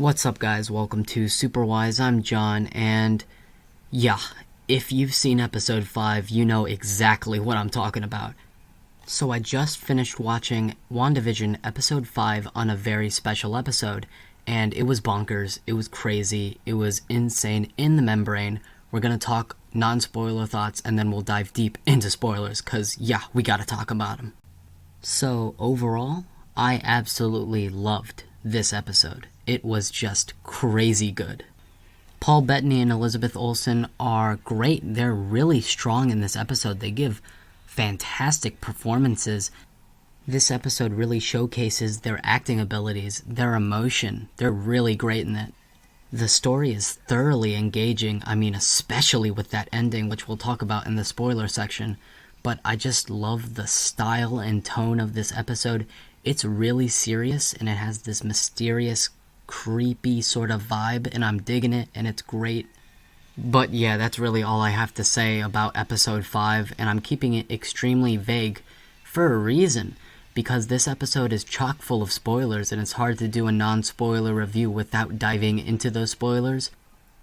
What's up, guys? Welcome to Superwise. I'm John, and yeah, if you've seen episode 5, you know exactly what I'm talking about. So I just finished watching WandaVision episode 5 on a very special episode, and it was bonkers, it was crazy, it was insane in the membrane. We're gonna talk non-spoiler thoughts, and then we'll dive deep into spoilers, cause yeah, we gotta talk about them. So overall, I absolutely loved this episode. It was just crazy good. Paul Bettany and Elizabeth Olsen are great. They're really strong in this episode. They give fantastic performances. This episode really showcases their acting abilities, their emotion. They're really great in it. The story is thoroughly engaging, especially with that ending, which we'll talk about in the spoiler section. But I just love the style and tone of this episode. It's really serious, and it has this mysterious, creepy sort of vibe, and I'm digging it, and it's great. But yeah, that's really all I have to say about episode 5, and I'm keeping it extremely vague for a reason, because this episode is chock full of spoilers, and it's hard to do a non-spoiler review without diving into those spoilers.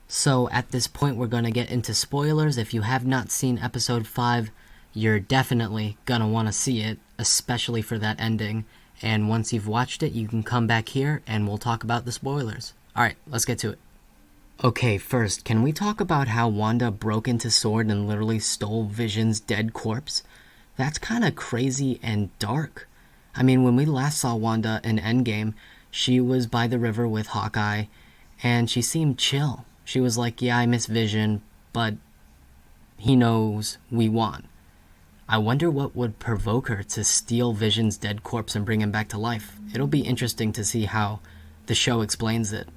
So at this point, we're going to get into spoilers. If you have not seen episode 5, you're definitely gonna want to see it, especially for that ending. And once you've watched it, you can come back here and we'll talk about the spoilers. Alright, let's get to it. Okay, first, can we talk about how Wanda broke into S.W.O.R.D. and literally stole Vision's dead corpse? That's kinda crazy and dark. When we last saw Wanda in Endgame, she was by the river with Hawkeye, and she seemed chill. She was like, yeah, I miss Vision, but he knows we won. I wonder what would provoke her to steal Vision's dead corpse and bring him back to life. It'll be interesting to see how the show explains it.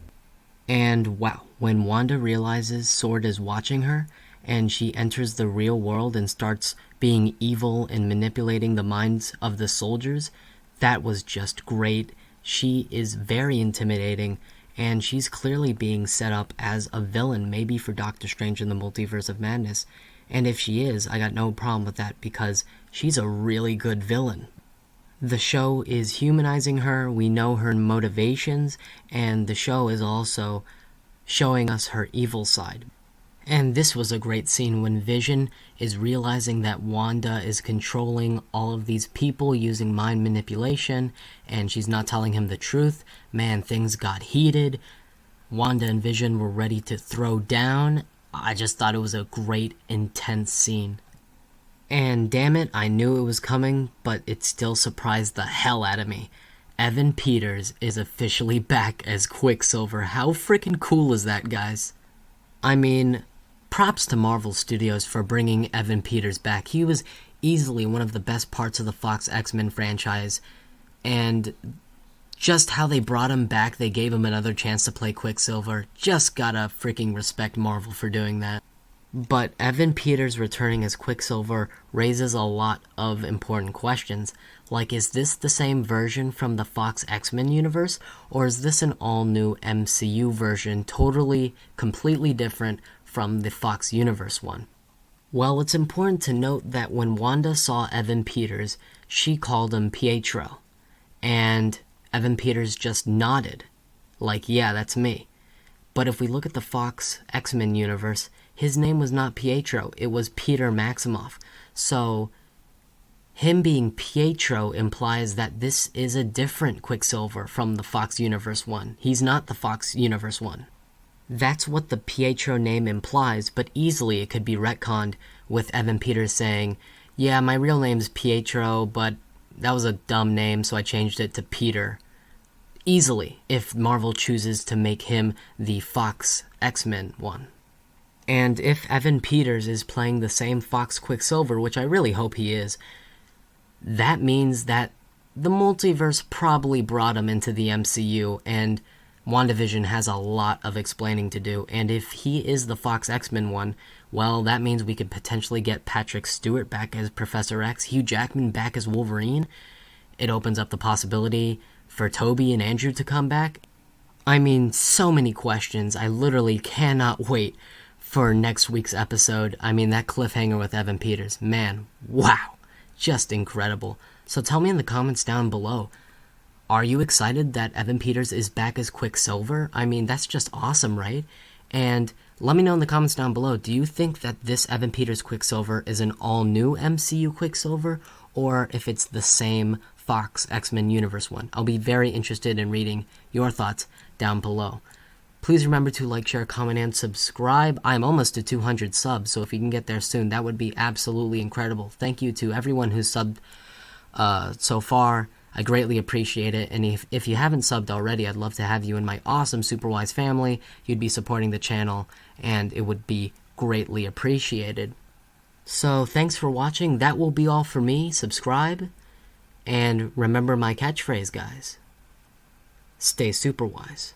And wow, when Wanda realizes S.W.O.R.D. is watching her, and she enters the real world and starts being evil and manipulating the minds of the soldiers, that was just great. She is very intimidating, and she's clearly being set up as a villain, maybe for Doctor Strange in the Multiverse of Madness. And if she is, I got no problem with that because she's a really good villain. The show is humanizing her, we know her motivations, and the show is also showing us her evil side. And this was a great scene when Vision is realizing that Wanda is controlling all of these people using mind manipulation, and she's not telling him the truth. Man, things got heated. Wanda and Vision were ready to throw down. I just thought it was a great, intense scene. And damn it, I knew it was coming, but it still surprised the hell out of me. Evan Peters is officially back as Quicksilver. How freaking cool is that, guys? Props to Marvel Studios for bringing Evan Peters back. He was easily one of the best parts of the Fox X-Men franchise, and just how they brought him back, they gave him another chance to play Quicksilver. Just gotta freaking respect Marvel for doing that. But Evan Peters returning as Quicksilver raises a lot of important questions. Like, is this the same version from the Fox X-Men universe? Or is this an all-new MCU version, totally, completely different from the Fox Universe one? Well, it's important to note that when Wanda saw Evan Peters, she called him Pietro. And Evan Peters just nodded, like, yeah, that's me. But if we look at the Fox X-Men universe, his name was not Pietro, it was Peter Maximoff. So, him being Pietro implies that this is a different Quicksilver from the Fox Universe one. He's not the Fox Universe one. That's what the Pietro name implies, but easily it could be retconned with Evan Peters saying, yeah, my real name's Pietro, but that was a dumb name, so I changed it to Peter. Easily, if Marvel chooses to make him the Fox X-Men one. And if Evan Peters is playing the same Fox Quicksilver, which I really hope he is, that means that the multiverse probably brought him into the MCU, and WandaVision has a lot of explaining to do. And if he is the Fox X-Men one, well, that means we could potentially get Patrick Stewart back as Professor X, Hugh Jackman back as Wolverine. It opens up the possibility for Toby and Andrew to come back. So many questions. I literally cannot wait for next week's episode. That cliffhanger with Evan Peters. Man, wow. Just incredible. So tell me in the comments down below, are you excited that Evan Peters is back as Quicksilver? I mean, that's just awesome, right? And let me know in the comments down below, do you think that this Evan Peters Quicksilver is an all-new MCU Quicksilver, or if it's the same Fox X-Men Universe one? I'll be very interested in reading your thoughts down below. Please remember to like, share, comment, and subscribe. I'm almost to 200 subs, so if you can get there soon, that would be absolutely incredible. Thank you to everyone who's subbed so far. I greatly appreciate it, and if you haven't subbed already, I'd love to have you in my awesome Superwise family. You'd be supporting the channel, and it would be greatly appreciated. So, thanks for watching. That will be all for me. Subscribe, and remember my catchphrase, guys. Stay Superwise.